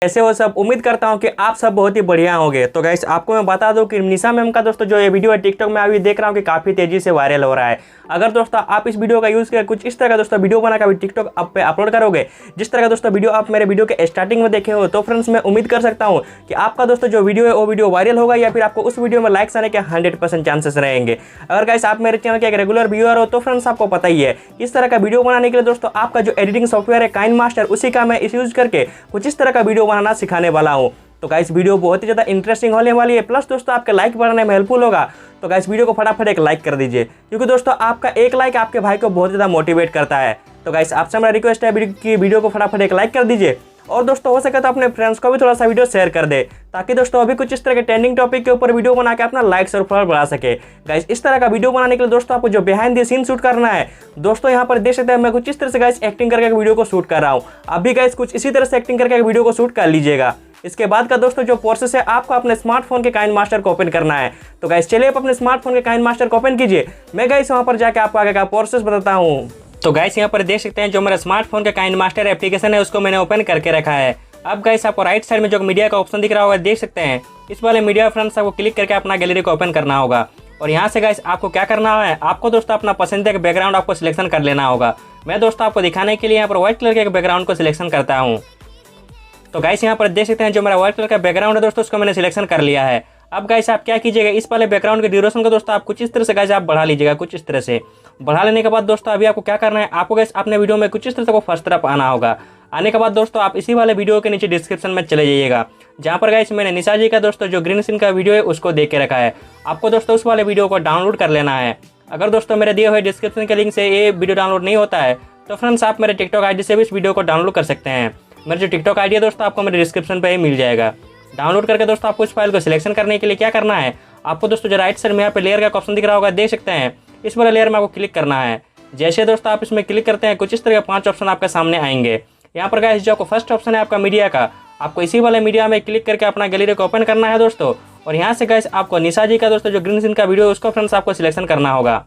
ऐसे हो सब, उम्मीद करता हूँ कि आप सब बहुत ही बढ़िया होंगे। तो गाइस आपको मैं बता दूं कि निशा मैम का दोस्तों जो ये वीडियो है टिकटॉक में अभी देख रहा हूँ कि काफ़ी तेजी से वायरल हो रहा है। अगर दोस्तों आप इस वीडियो का यूज़ करके कुछ इस तरह का दोस्तों वीडियो बनाकर अभी टिकटॉक पे अपलोड करोगे, जिस तरह का दोस्तों वीडियो आप मेरे वीडियो के स्टार्टिंग में देखे हो, तो फ्रेंड्स मैं उम्मीद कर सकता हूँ कि आपका दोस्तों जो वीडियो है वो वीडियो वायरल होगा या फिर आपको उस वीडियो में लाइक्स आने के 100% चांसेस रहेंगे। अगर गाइस आप मेरे चैनल के एक रेगुलर व्यूअर हो तो फ्रेंड्स आपको पता ही है इस तरह का वीडियो बनाने के लिए दोस्तों आपका जो एडिटिंग सॉफ्टवेयर है काइनमास्टर, उसी का मैं इस यूज करके कुछ इस तरह का वीडियो बनाना सिखाने वाला हूँ। तो गाइस वीडियो बहुत ही ज़्यादा इंटरेस्टिंग होने वाली है, प्लस दोस्तों आपके लाइक बढ़ाने में हेल्पफुल होगा। तो गाइस वीडियो को फटाफट एक लाइक कर दीजिए, क्योंकि दोस्तों आपका एक लाइक आपके भाई को बहुत ज़्यादा मोटिवेट करता है। तो गाइस आपसे मेरा रिक्वेस्ट है कि वीडियो को फटाफट एक लाइक कर दीजिए, और दोस्तों हो सके तो अपने फ्रेंड्स को भी थोड़ा सा वीडियो शेयर कर दे, ताकि दोस्तों अभी कुछ इस तरह के ट्रेंडिंग टॉपिक के ऊपर वीडियो बना के अपना लाइक्स और फॉलोअर बढ़ा सके। गाइस इस तरह का वीडियो बनाने के लिए दोस्तों आपको जो बिहाइंड द सीन शूट करना है, दोस्तों यहाँ पर देख सकते हैं मैं कुछ इस तरह से गाइस एक्टिंग करके वीडियो को शूट कर रहा हूँ। अभी गाइस कुछ इसी तरह से एक्टिंग करके वीडियो को शूट कर लीजिएगा। इसके बाद का दोस्तों जो प्रोसेस है, आपको अपने स्मार्टफोन के काइनमास्टर को ओपन करना है। तो गाइस चलिए आप अपने स्मार्टफोन के काइनमास्टर को ओपन कीजिए, मैं गाइस वहाँ पर जाके आपको आगे का प्रोसेस बताता हूँ। तो गाइस यहाँ पर देख सकते हैं जो मेरा स्मार्टफोन का काइनमास्टर एप्लीकेशन है उसको मैंने ओपन करके रखा है। अब गाइस आपको राइट साइड में जो मीडिया का ऑप्शन दिख रहा होगा, देख सकते हैं इस वाले मीडिया फ्रेंड्स आपको क्लिक करके अपना गैलरी को ओपन करना होगा। और यहाँ से गाइस आपको क्या करना है, आपको दोस्तों अपना पसंदीदा का बैकग्राउंड आपको सिलेक्शन कर लेना होगा। मैं दोस्तों आपको दिखाने के लिए यहाँ पर व्हाइट कलर के बैकग्राउंड को सिलेक्शन करता हूँ। तो गाइस यहाँ पर देख सकते हैं जो मेरा व्हाइट कलर का बैकग्राउंड है दोस्तों, उसको मैंने सिलेक्शन कर लिया है। अब गाइस आप क्या कीजिएगा, इस वाले बैकग्राउंड के ड्यूरेशन को दोस्तों आप कुछ इस तरह से गाइस आप बढ़ा लीजिएगा। कुछ इस तरह से बढ़ा लेने के बाद दोस्तों अभी आपको क्या करना है, आपको गाइस अपने वीडियो में कुछ इस तरह से फर्स्ट तरफ आना होगा। आने के बाद दोस्तों आप इसी वाले वीडियो के नीचे डिस्क्रिप्शन में चले जाइएगा, जहाँ पर गाइस मैंने निशा जी का दोस्तों जो ग्रीन स्क्रीन का वीडियो है उसको देख के रखा है। आपको दोस्तों उस वाले वीडियो को डाउनलोड कर लेना है। अगर दोस्तों मेरे दिए हुए डिस्क्रिप्शन के लिंक से ये वीडियो डाउनलोड नहीं होता है तो फ्रेंड्स आप मेरे टिकटॉक आईडी से भी इस वीडियो को डाउनलोड कर सकते हैं। मेरा जो टिकटॉक आईडी है दोस्तों आपको मेरे डिस्क्रिप्शन पे ही मिल जाएगा। डाउनलोड करके दोस्तों आपको इस फाइल को सिलेक्शन करने के लिए क्या करना है, आपको दोस्तों जो राइट साइड में यहाँ पे लेयर का ऑप्शन दिख रहा होगा, देख सकते हैं इस वाले लेयर में आपको क्लिक करना है। जैसे दोस्तों आप इसमें क्लिक करते हैं कुछ इस तरह के 5 ऑप्शन आपके सामने आएंगे। यहाँ पर गाइस जो आपको फर्स्ट ऑप्शन है आपका मीडिया का, आपको इसी वाले मीडिया में क्लिक करके अपना गैलरी को ओपन करना है दोस्तों। और यहाँ से गाइस आपको निशा जी का दोस्तों जो ग्रीन स्क्रीन का वीडियो है उसको फ्रेंड्स आपको सिलेक्शन करना होगा।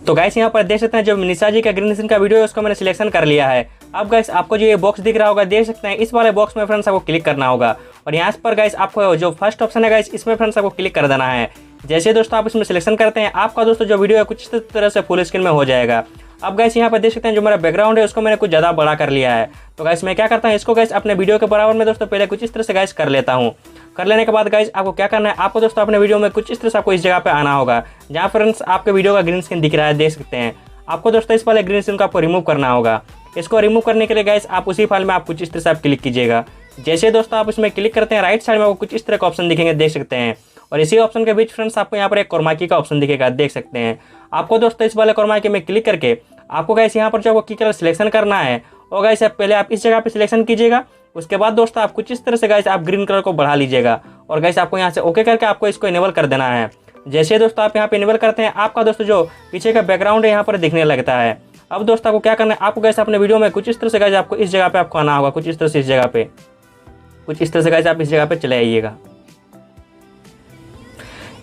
तो गाइस यहाँ पर देख सकते हैं जो निशा जी का ग्रीन स्क्रीन का वीडियो है उसको मैंने सिलेक्शन कर लिया है। अब गाइस आपको जो ये बॉक्स दिख रहा होगा, देख सकते हैं इस वाले बॉक्स में फ्रेंड्स आपको क्लिक करना होगा। और यहाँ पर गाइस आपको जो फर्स्ट ऑप्शन है गाइस इसमें फ्रेंड्स आपको क्लिक कर देना है। जैसे दोस्तों आप इसमें सिलेक्शन करते हैं, आपका दोस्तों जो वीडियो है कुछ इस तरह से फुल स्क्रीन में हो जाएगा। अब गाइस यहाँ पर देख सकते हैं जो मेरा बैकग्राउंड है उसको मैंने कुछ ज़्यादा बड़ा कर लिया है। तो गाइस मैं क्या करता हूँ, इसको गाइस अपने वीडियो के बराबर में दोस्तों पहले कुछ इस तरह से गाइस कर लेता हूँ। कर लेने के बाद गाइस आपको क्या करना है, आपको दोस्तों अपने वीडियो में कुछ इस तरह से आपको इस जगह पे आना होगा जहाँ फ्रेंड्स आपके वीडियो का ग्रीन स्क्रीन दिख रहा है, देख सकते हैं। आपको दोस्तों इस वाले ग्रीन स्क्रीन को आपको रिमूव करना होगा। इसको रिमूव करने के लिए गाइस आप उसी फाइल में आप कुछ इस तरह से आप क्लिक कीजिएगा। जैसे दोस्तों आप इसमें क्लिक करते हैं, राइट साइड में आपको कुछ इस तरह का ऑप्शन दिखेंगे, देख सकते हैं। और इसी ऑप्शन के बीच फ्रेंड्स आपको यहाँ पर एक कोरमाकी का ऑप्शन दिखेगा, देख सकते हैं। आपको दोस्तों इस वाले कोरमाकी में क्लिक करके आपको गाइस यहाँ पर जो आपको की कलर सिलेक्शन करना है, और गाइस पहले आप इस जगह पे सिलेक्शन कीजिएगा। उसके बाद दोस्तों आप कुछ इस तरह से गाइस आप ग्रीन कलर को बढ़ा लीजिएगा। और गाइस आपको यहाँ से ओके करके आपको इसको इनेबल कर देना है। जैसे दोस्तों आप यहाँ पे इनेबल करते हैं, आपका दोस्तों जो पीछे का बैकग्राउंड है यहाँ पर दिखने लगता है। अब दोस्तों आपको क्या करना है, आपको गाइस अपने वीडियो में कुछ इस तरह से गाइस आपको इस जगह पे आपको आना होगा। कुछ इस तरह से इस जगह पे, कुछ इस तरह से गाइस आप इस जगह पे चले आइएगा।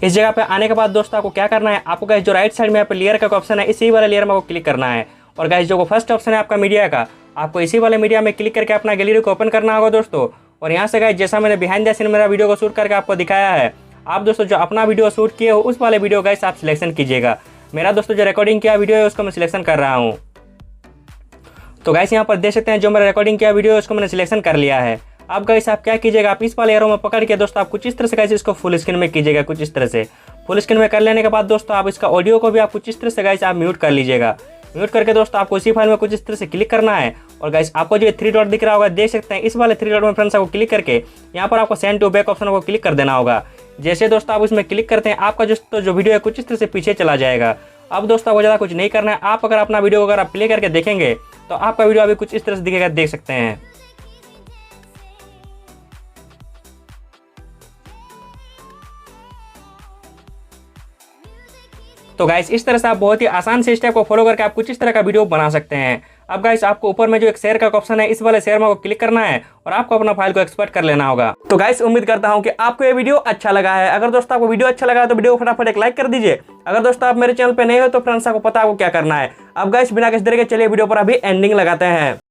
इस जगह पे आने के बाद दोस्तों आपको क्या करना है, आपको गाइस जो राइट साइड में यहाँ पे लेयर का ऑप्शन है, इसी वाले लेयर में आपको क्लिक करना है। और गाइस जो फर्स्ट ऑप्शन है आपका मीडिया का, आपको इसी वाले मीडिया में क्लिक करके अपना गैलरी को ओपन करना होगा दोस्तों। और यहाँ से गाइस जैसा मैंने बिहाइंड द सीन मेरा वीडियो को शूट करके आपको दिखाया है, आप दोस्तों जो अपना वीडियो शूट किए हो उस वाले वीडियो गाइस आप सिलेक्शन कीजिएगा। मेरा दोस्तों जो रिकॉर्डिंग किया वीडियो है उसको मैं सिलेक्शन कर रहा हूँ। तो गाइस यहाँ पर देख सकते हैं जो मेरा रिकॉर्डिंग किया वीडियो है उसको मैंने सिलेक्शन कर लिया है। अब गाइस आप क्या कीजिएगा, आप इस वाले एरो में पकड़ के दोस्तों आप कुछ इस तरह से गाइस इसको फुल स्क्रीन में कीजिएगा। कुछ इस तरह से फुल स्क्रीन में कर लेने के बाद दोस्तों आप इसका ऑडियो को भी आप कुछ इस तरह से गाइस आप म्यूट कर लीजिएगा। म्यूट करके दोस्तों आपको इसी फाइल में कुछ इस तरह से क्लिक करना है। और गाइस आपको जो 3 डॉट दिख रहा होगा, देख सकते हैं इस वाले 3 डॉट में फ्रेंड्स आपको क्लिक करके यहाँ पर आपको सेंड टू बैक ऑप्शन को क्लिक कर देना होगा। जैसे दोस्तों आप इसमें क्लिक करते हैं, आपका जो वीडियो है कुछ इस तरह से पीछे चला जाएगा। अब दोस्तों आपको ज़्यादा कुछ नहीं करना है, आप अगर अपना वीडियो अगर आप प्ले करके देखेंगे तो आपका वीडियो अभी कुछ इस तरह से दिखेगा, देख सकते हैं। तो गाइस इस तरह से आप बहुत ही आसान से स्टेप को फॉलो करके आप कुछ इस तरह का वीडियो बना सकते हैं। अब गाइस आपको ऊपर में जो एक शेयर का ऑप्शन है इस वाले शेयर में को क्लिक करना है और आपको अपना फाइल को एक्सपोर्ट कर लेना होगा। तो गाइस उम्मीद करता हूं कि आपको ये वीडियो अच्छा लगा है। अगर दोस्तों आपको वीडियो अच्छा लगा है तो वीडियो को फटाफट एक लाइक कर दीजिए। अगर दोस्तों आप मेरे चैनल पे नए हो तो फ्रेंड्स आपको पता है आपको क्या करना है। अब गाइस बिना किसी देर के चलिए वीडियो पर अभी एंडिंग लगाते हैं।